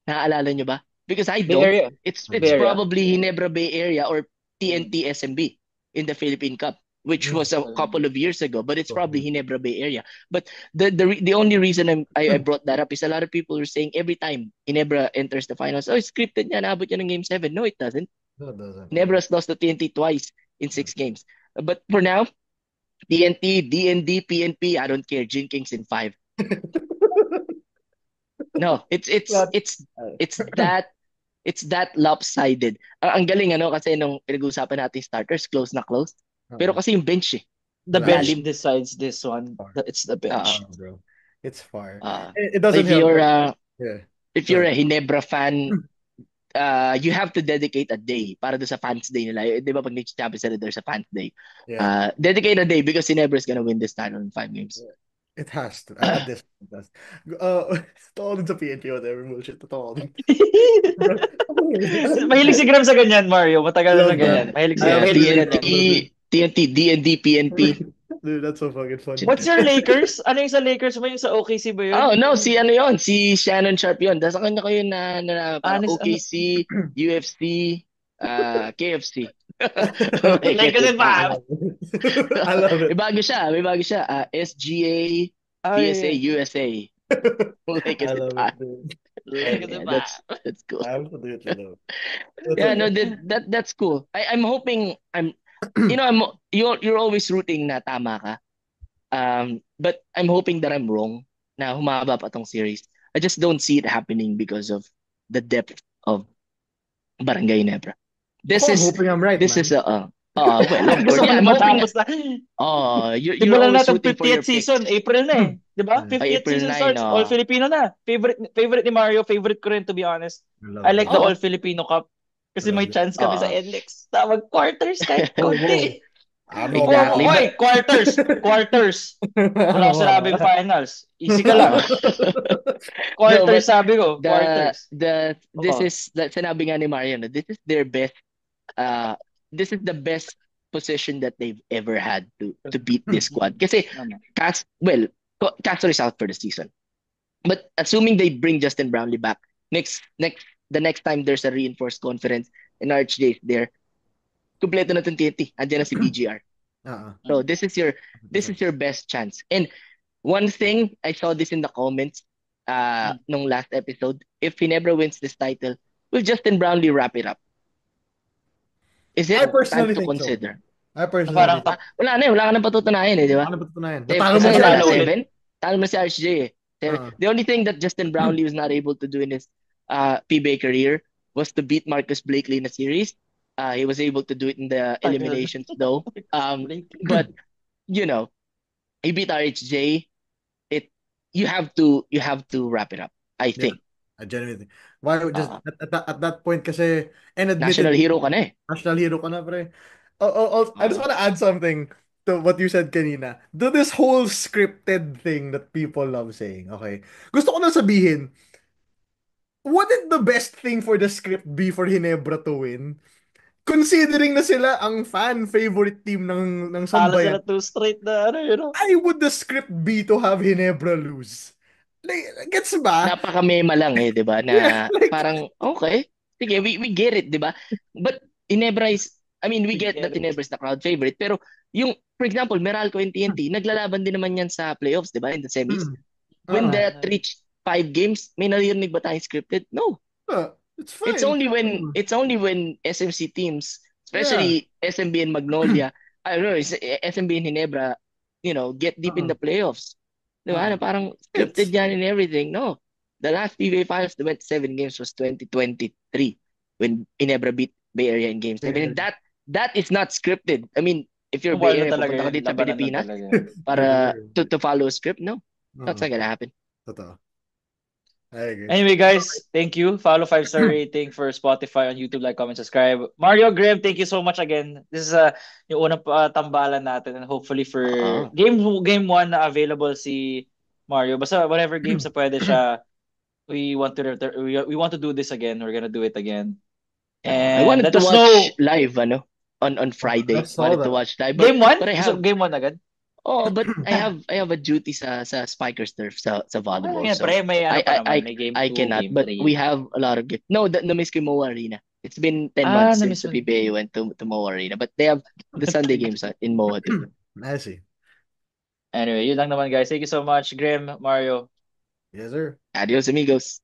naaalala nyo ba? Because I don't. Area. It's Bay Area. probably Ginebra Bay Area or TNT SMB in the Philippine Cup, which was a couple of years ago, but it's probably Ginebra Bay Area. But the only reason I brought that up is a lot of people are saying every time Ginebra enters the finals, oh, scripted niya, naabot niya ng game 7. No, it doesn't. No, it doesn't. Ginebra's lost to TNT twice in 6 games. But for now, TNT, DND, PNP, I don't care. Jin Kings in 5. No, it's that lopsided. Ang galing kasi nung pinag-uusapan natin starters, close na close. Pero kasi yung bench The bench decides this one. It's the bench. Bro. It's far. It doesn't help. If you're a Ginebra fan, you have to dedicate a day para doon sa fans day nila. Di ba pag nag-champion sila, there's a fans day. Yeah. Dedicate a day because Ginebra is gonna win this title in 5 games. It has to. At this point, it has. Totoo din sa PNP, whatever bullshit. Totoo din. Mahilig si Graham sa ganyan, Mario. Matagal na ganyan. Mahilig si TNT, DND, PNP. Dude, that's so fucking funny. What's your Lakers? Ano yung sa Lakers ba? Yung sa OKC ba yun? Oh, no. Si Shannon Sharp yun. Dahil sa kanya ko yun na OKC, UFC, KFC. Lakers ba? I love it. May bago siya. SGA, PSA, USA. I love it. That's cool. I absolutely love it. Yeah, no, that's cool. I'm hoping you're always rooting na tama ka. But I'm hoping that I'm wrong na humaba pa tong series. I just don't see it happening because of the depth of Barangay Ginebra. This I'm is hoping I'm right, this man. is well, of Gusto course. ko Yeah, na I'm hoping matapos na. you're Simulan always natin rooting for your 50th season, picks. April na eh. 'Di ba? Yeah. 50th April season 9, starts, all Filipino na. Favorite ni Mario, favorite ko rin to be honest. I I love like that. the Oh, All Filipino Cup I kasi may love that. chance kami sa oh. NLEX na mag-quarters kahit Oh, bro. konti. Ano Exactly, ka? but Oy, quarters. Wala Ano akong ka sinabing ba? finals. Easy ka lang. no, Quarters but sabi ko, the quarters. this Oh, is that sinabi nga ni Mariano, this is their best this is the best position that they've ever had to beat this squad. Kasi ano. Castro is out for the season. But assuming they bring Justin Brownlee back the next time there's a reinforced conference and RHJ is there, kumpleto na 'tong TNT. Andiyan na si BGR. So this is your best chance. And one thing I saw this in the comments nung last episode, if Ginebra wins this title, will Justin Brownlee wrap it up? Is I it time personally to think so. consider? I personally Parang think so. Wala ka na patutunayan eh, di ba? Ano ba tutunayan? Eh, Natalo mo kasi sila. wala Natalo na ulit. 7. Talo na si RHJ eh. The only thing that Justin Brownlee was not able to do in his PBA career was to beat Marcus Blakely in a series. He was able to do it in the eliminations though. But you know, he beat RHJ. You have to wrap it up, I think. I genuinely think. Why just at that point kasi and National admittedly, hero ka na eh. national hero ka na, pre. I just want to add something to what you said kanina. To this whole scripted thing that people love saying, okay? Gusto ko na sabihin, wouldn't the best thing for the script be for Hinebra to win? Considering na sila ang fan favorite team ng Talo sila Sambayan, 2 straight na why would the script be to have Hinebra lose? Like, gets ba? Napaka-mema lang eh, 'di ba? Na Yeah, like, parang okay. Sige, we get it, 'di ba? But Ginebra is we get that Ginebra is the crowd favorite, pero yung for example, Meralco and TNT, naglalaban din naman yan sa playoffs, 'di ba? In the semis. When that reached 5 games, may naririnig ba tayong scripted? No. it's fine. It's only when SMC teams, especially SMB and Magnolia, I don't know, SMB and Ginebra, get deep in the playoffs. Diba? Na parang scripted yan and everything. No. The last PBA Finals that went 7 games was 2023 when Ginebra beat Bay Area in Game 7. And that is not scripted. I mean, if you're Bay Area, pupunta ka dito sa Pilipinas para to follow a script, no. That's not gonna happen. Totoo. I agree. Anyway, guys, thank you. Follow 5-star rating for Spotify, on YouTube, like, comment, subscribe. Mario, Graham, thank you so much again. This is yung unang tambalan natin, and hopefully for game 1 na available si Mario. Basta whatever games na pwede siya, we want to do this again. We're gonna do it again. And I wanted let to us watch know live on Friday. Wanted to watch live. Game 1? But I have Game 1 agad? Oh, but I have a duty sa Spikers Turf sa volleyball. So pre, may may game 2, I cannot. game But 3. we have a lot of games. No, na-miss ko yung MOA Arena. It's been 10 months since the PBA went to MOA Arena. But they have the Sunday games in MOA too. I see. Anyway, yun lang naman, guys. Thank you so much, Graham, Mario. Yes, sir. Adios, amigos.